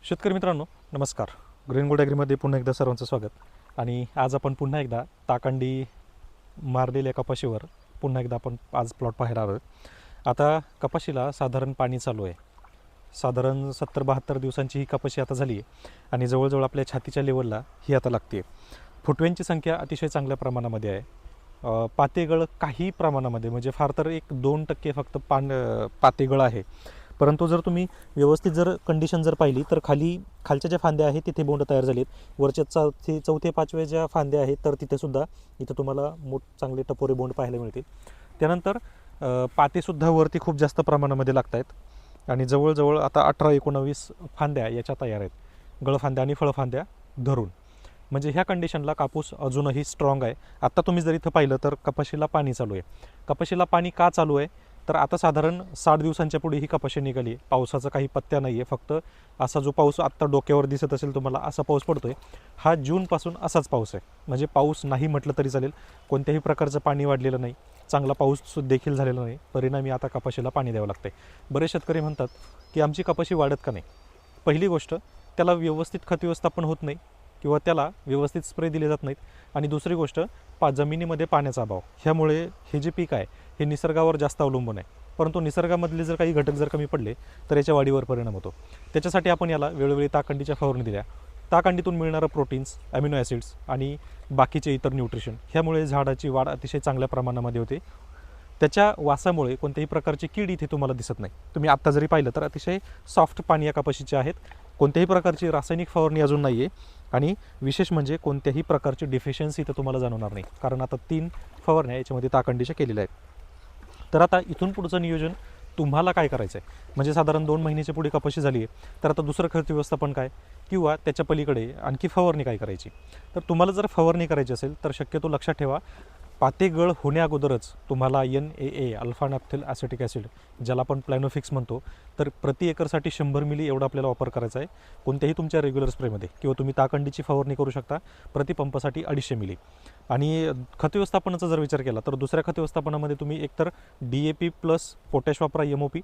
शेतकरी मित्रांनो नमस्कार. ग्रीन गोल्ड ॲग्रीमध्ये पुन्हा एकदा सर्वांचं स्वागत. आणि आज आपण पुन्हा एकदा ताकांडी मारलेल्या कपाशीवर पुन्हा एकदा आपण आज प्लॉट पाहायला आलो. आता कपाशीला साधारण पाणी चालू आहे. साधारण 70-72 दिवसांची ही कपाशी आता झाली आहे आणि जवळजवळ आपल्या छातीच्या लेवलला ही आता लागते. फुटव्यांची संख्या अतिशय चांगल्या प्रमाणामध्ये आहे. पातेगळ काही प्रमाणामध्ये म्हणजे फार तर 1-2% फक्त पातेगळ आहे. परंतु जर तुम्ही व्यवस्थित जर कंडिशन जर पाहिली तर खालच्या ज्या फांद्या आहेत तिथे बोंड तयार झालेत. वरच्या चौथे 5वे ज्या फांद्या आहेत तर तिथेसुद्धा इथं तुम्हाला चांगले टपोरे बोंड पाहायला मिळतील. त्यानंतर पातेसुद्धा वरती खूप जास्त प्रमाणामध्ये लागत आहेत आणि जवळजवळ आता 18-19 फांद्या याच्या तयार आहेत, गळफांद्या आणि फळफांद्या धरून. म्हणजे ह्या कंडिशनला कापूस अजूनही स्ट्रॉंग आहे. आत्ता तुम्ही जर इथं पाहिलं तर कपाशीला पाणी चालू आहे. कपाशीला पाणी का चालू आहे तर आता साधारण 60 दिवसांच्या पुढे ही कपाशी निघाली आहे. पावसाचा काही पत्त्या नाही आहे. फक्त असा जो पाऊस आत्ता डोक्यावर दिसत असेल तुम्हाला असा पाऊस पडतो आहे, हा जूनपासून असाच पाऊस आहे. म्हणजे पाऊस नाही म्हटलं तरी चालेल, कोणत्याही प्रकारचं पाणी वाढलेलं नाही, चांगला पाऊस देखील झालेला नाही. परिणामी आता कपाशीला पाणी द्यावं लागतं आहे. बरेच शेतकरी म्हणतात की आमची कपाशी वाढत का नाही. पहिली गोष्ट, त्याला व्यवस्थित खत व्यवस्थापन होत नाही किंवा त्याला व्यवस्थित स्प्रे दिले जात नाहीत. आणि दुसरी गोष्ट, जमिनीमध्ये पाण्याचा अभाव. ह्यामुळे हे जे पीक आहे हे निसर्गावर जास्त अवलंबून आहे. परंतु निसर्गामधले जर काही घटक जर कमी पडले तर याच्या वाढीवर परिणाम होतो. त्याच्यासाठी आपण याला वेळोवेळी ताकांडीच्या फवारणी दिल्या. ताकांडीतून मिळणारं प्रोटीन्स, ॲमिनो ॲसिड्स आणि बाकीचे इतर न्यूट्रिशन ह्यामुळे झाडाची वाढ अतिशय चांगल्या प्रमाणामध्ये होते. त्याच्या वासामुळे कोणत्याही प्रकारची कीड इथे तुम्हाला दिसत नाही. तुम्ही आत्ता जरी पाहिलं तर अतिशय सॉफ्ट पाणी या कपाशीचे आहेत. कोणत्याही प्रकारची रासायनिक फवारणी अजून नाही आहे आणि विशेष म्हणजे कोणत्याही प्रकारची डिफिशियन्सी इथं तुम्हाला जाणवणार नाही, कारण आता 3 फवारण्या याच्यामध्ये ताकांडीच्या केलेल्या आहेत. तर आता इथून पुढचं नियोजन तुम्हाला काय करायचं आहे, म्हणजे साधारण 2 महिन्याच्या पुढे कपाशी झाली आहे तर आता दुसरं खत व्यवस्थापन काय किंवा त्याच्या पलीकडे आणखी फवारणी काय करायची. तर तुम्हाला जर फवारणी करायची असेल तर शक्यतो लक्षात ठेवा, पातेगळ होण्या अगोदरच तुम्हाला NAA अल्फा नॅफ्थेल ॲसिटिक ॲसिड, ज्याला आपण प्लॅनोफिक्स म्हणतो, तर प्रति एकरसाठी 100 मिली एवढा आपल्याला वापर करायचा आहे. कोणत्याही तुमच्या रेग्युलर स्प्रेमध्ये किंवा तुम्ही ताकांडीची फवारणी करू शकता प्रति पंपासाठी 250 मिली. आणि खत व्यवस्थापनाचा जर विचार केला तर दुसऱ्या खत व्यवस्थापनामध्ये तुम्ही एकतर DAP प्लस पोटॅश वापरा MOP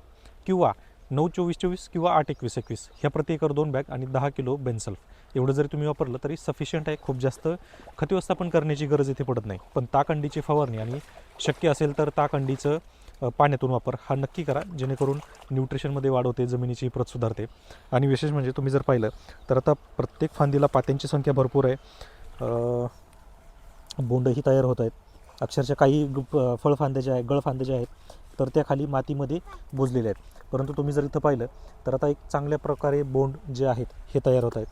किंवा 9-24-24 किंवा 8-21-21 ह्या प्रति एकर 2 बॅग आणि 10 किलो बेन्सल्फ एवढं जरी तुम्ही वापरलं तरी सफिशियंट आहे. खूप जास्त खत व्यवस्थापन करण्याची गरज इथे पडत नाही. पण ताकांडीची फवारणी आणि शक्य असेल तर ताकांडीचं पाण्यातून वापर हा नक्की करा, जेणेकरून न्यूट्रिशनमध्ये वाढ होते, जमिनीची प्रत सुधारते. आणि विशेष म्हणजे तुम्ही जर पाहिलं तर आता प्रत्येक फांदीला पात्यांची संख्या भरपूर आहे. बोंडही तयार होत आहेत. अक्षरशः काही फळफांद्या ज्या आहेत, गळफांद्या ज्या आहेत तर त्या खाली मातीमध्ये बुजलेल्या आहेत. परंतु तुम्ही जर इथं पाहिलं तर आता एक चांगल्या प्रकारे बोंड जे आहेत हे तयार होत आहेत.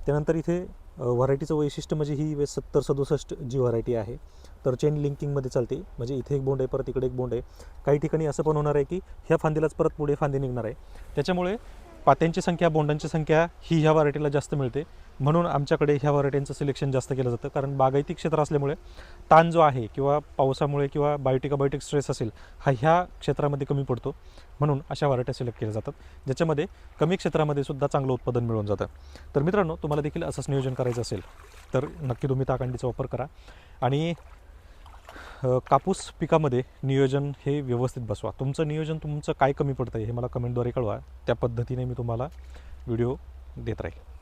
त्यानंतर इथे व्हरायटीचं वैशिष्ट्य म्हणजे ही 70-67 जी व्हरायटी आहे तर चेन लिंकिंगमध्ये चालते. म्हणजे इथे एक बोंड आहे, परत इकडे एक बोंड आहे. काही ठिकाणी असं पण होणार आहे की ह्या फांदीलाच परत पुढे फांदी निघणार आहे. त्याच्यामुळे पात्यांची संख्या, बोंडांची संख्या ही ह्या व्हरायटीला जास्त मिळते. म्हणून आमच्याकडे ह्या व्हरायटींचं सिलेक्शन जास्त केलं जातं, कारण बागायती क्षेत्र असल्यामुळे ताण जो आहे किंवा पावसामुळे किंवा बायोटिक स्ट्रेस असेल हा ह्या क्षेत्रामध्ये कमी पडतो. म्हणून अशा व्हरायट्या सिलेक्ट केल्या जातात ज्याच्यामध्ये कमी क्षेत्रामध्ये सुद्धा चांगलं उत्पादन मिळून जातं. तर मित्रांनो, तुम्हाला देखील असंच नियोजन करायचं असेल तर नक्की तुम्ही ताकांडीचा वापर करा आणि कापूस पिकामध्ये नियोजन हे व्यवस्थित बसवा. तुमचं नियोजन तुमचं काय कमी पडतं आहे हे मला कमेंटद्वारे कळवा. त्या पद्धतीने मी तुम्हाला व्हिडिओ देत राहील.